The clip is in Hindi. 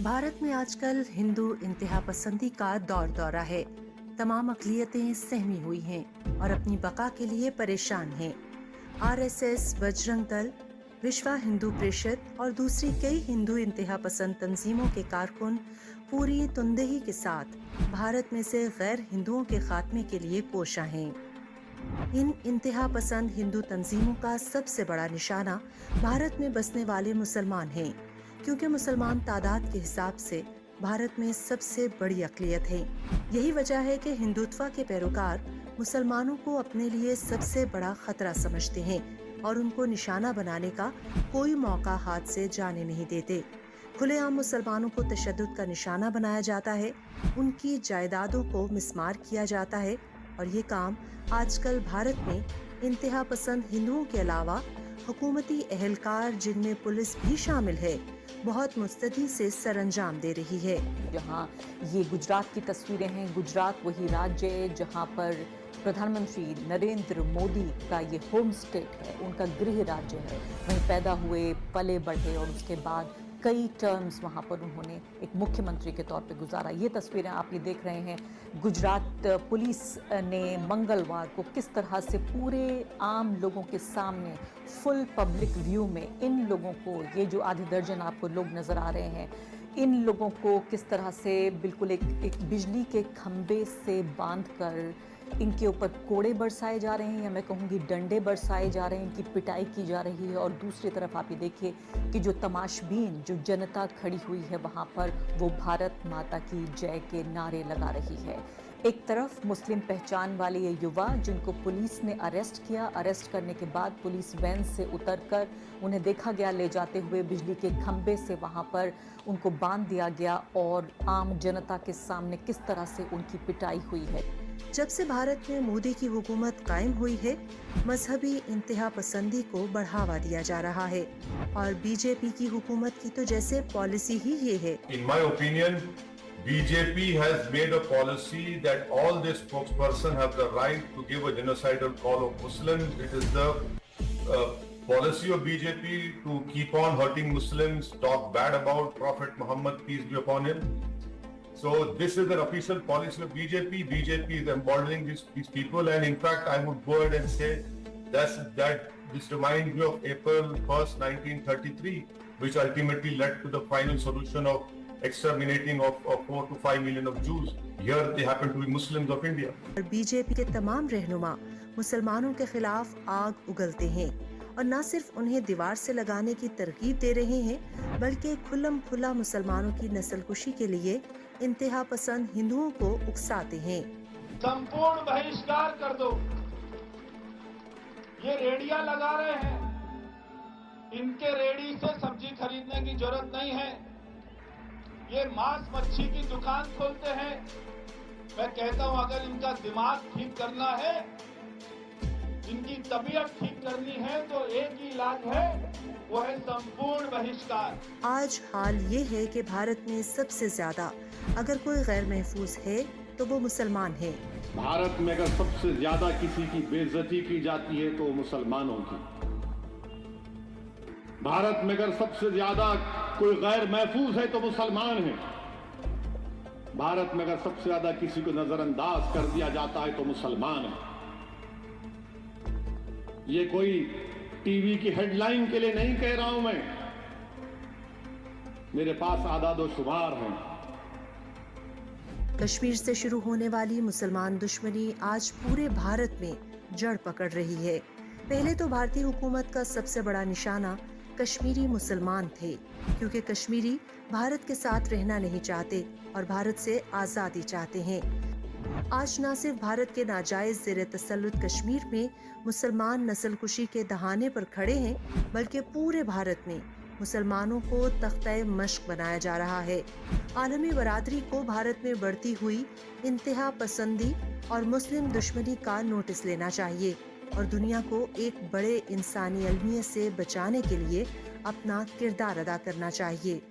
भारत में आजकल हिंदू इंतहा पसंदी का दौर दौरा है। तमाम अक़लियतें सहमी हुई हैं और अपनी बका के लिए परेशान हैं। आरएसएस, बजरंग दल, विश्व हिंदू परिषद और दूसरी कई हिंदू इंतहा पसंद तंजीमों के कारकुन पूरी तुंदही के साथ भारत में से गैर हिंदुओं के खात्मे के लिए कोशा हैं। इन इंतहा पसंद हिंदू तंजीमों का सबसे बड़ा निशाना भारत में बसने वाले मुसलमान हैं, क्योंकि मुसलमान तादाद के हिसाब से भारत में सबसे बड़ी अक़लियत है। यही वजह है कि हिंदुत्व के पैरोकार मुसलमानों को अपने लिए सबसे बड़ा खतरा समझते हैं और उनको निशाना बनाने का कोई मौका हाथ से जाने नहीं देते। खुलेआम मुसलमानों को तशद्दुद का निशाना बनाया जाता है, उनकी जायदादों को मिसमार किया जाता है और ये काम आजकल भारत में इंतहा पसंद हिंदुओं के अलावा हुकूमती एहलकार, जिनमें पुलिस भी शामिल है, बहुत मुस्तैदी से सरअंजाम दे रही है। जहाँ ये गुजरात की तस्वीरें हैं। गुजरात वही राज्य है जहाँ पर प्रधानमंत्री नरेंद्र मोदी का ये होम स्टेट है, उनका गृह राज्य है। वहीं पैदा हुए, पले बढ़े और उसके बाद कई टर्म्स वहाँ पर उन्होंने एक मुख्यमंत्री के तौर पे गुजारा। ये तस्वीरें आप ये देख रहे हैं। गुजरात पुलिस ने मंगलवार को किस तरह से पूरे आम लोगों के सामने फुल पब्लिक व्यू में इन लोगों को, ये जो आधे दर्जन आपको लोग नज़र आ रहे हैं, इन लोगों को किस तरह से बिल्कुल एक बिजली के खंबे से बांधकर इनके ऊपर कोड़े बरसाए जा रहे हैं, या मैं कहूँगी डंडे बरसाए जा रहे हैं, इनकी पिटाई की जा रही है। और दूसरी तरफ आप ये देखिए कि जो तमाशबीन, जो जनता खड़ी हुई है वहाँ पर, वो भारत माता की जय के नारे लगा रही है। एक तरफ मुस्लिम पहचान वाले ये युवा जिनको पुलिस ने अरेस्ट किया, अरेस्ट करने के बाद पुलिस वैन से उतरकर उन्हें देखा गया ले जाते हुए बिजली के खंबे से वहाँ पर उनको बांध दिया गया और आम जनता के सामने किस तरह से उनकी पिटाई हुई है। जब से भारत में मोदी की हुकूमत कायम हुई है, मजहबी इंतहा पसंदी को बढ़ावा दिया जा रहा है और बीजेपी की हुकूमत की तो जैसे पॉलिसी ही ये है। In my opinion, BJP has made a policy that all this spokesperson have the right to give a genocidal call of Muslims. It is the policy of BJP to keep on hurting Muslims, talk bad about Prophet Muhammad, peace be upon him. So this is the official policy of BJP. BJP is emboldening these people, and in fact, I would go ahead and say that this reminds me of April 1st, 1933, which ultimately led to the final solution of exterminating of 4 to 5 million of Jews. Here they happen to be Muslims of India. और बीजेपी के तमाम रहनुमा मुसलमानों के खिलाफ आग उगलते हैं और न सिर्फ उन्हें दीवार से लगाने की तरकीब दे रहे हैं, बल्कि खुल्लम खुला मुसलमानों की नस्लकुशी के लिए इंतहा पसंद हिंदुओं को उकसाते हैं। संपूर्ण बहिष्कार कर दो। ये रेडियां लगा रहे हैं, इनके रेडी से सब्जी खरीदने की जरूरत नहीं है। ये मांस मच्छी की दुकान खोलते हैं। मैं कहता हूं, अगर इनका दिमाग ठीक करना है, इनकी तबीयत ठीक करनी है, तो एक ही इलाज है, वो है संपूर्ण बहिष्कार। आज हाल ये है कि भारत में सबसे ज्यादा अगर कोई गैर महफूज है तो वो मुसलमान है। भारत में अगर सबसे ज्यादा किसी की बेइज्जती की जाती है तो मुसलमानों की। भारत में अगर सबसे ज्यादा कोई गैर महफूज है तो मुसलमान है। भारत में अगर सबसे ज्यादा किसी को नजरअंदाज कर दिया जाता है तो मुसलमान है। ये कोई टीवी की हेडलाइन के लिए नहीं कह रहा हूं मैं, मेरे पास आदादो शुमार हैं। कश्मीर से शुरू होने वाली मुसलमान दुश्मनी आज पूरे भारत में जड़ पकड़ रही है। पहले तो भारतीय हुकूमत का सबसे बड़ा निशाना कश्मीरी मुसलमान थे, क्योंकि कश्मीरी भारत के साथ रहना नहीं चाहते और भारत से आज़ादी चाहते हैं। आज न सिर्फ भारत के नाजायज ज़ेर तसल्लुत कश्मीर में मुसलमान नस्लकुशी के दहाने पर खड़े हैं, बल्कि पूरे भारत में मुसलमानों को तख्ते मश्क बनाया जा रहा है। आलमी बरादरी को भारत में बढ़ती हुई इंतहा पसंदी और मुस्लिम दुश्मनी का नोटिस लेना चाहिए और दुनिया को एक बड़े इंसानी अलमियत से बचाने के लिए अपना किरदार अदा करना चाहिए।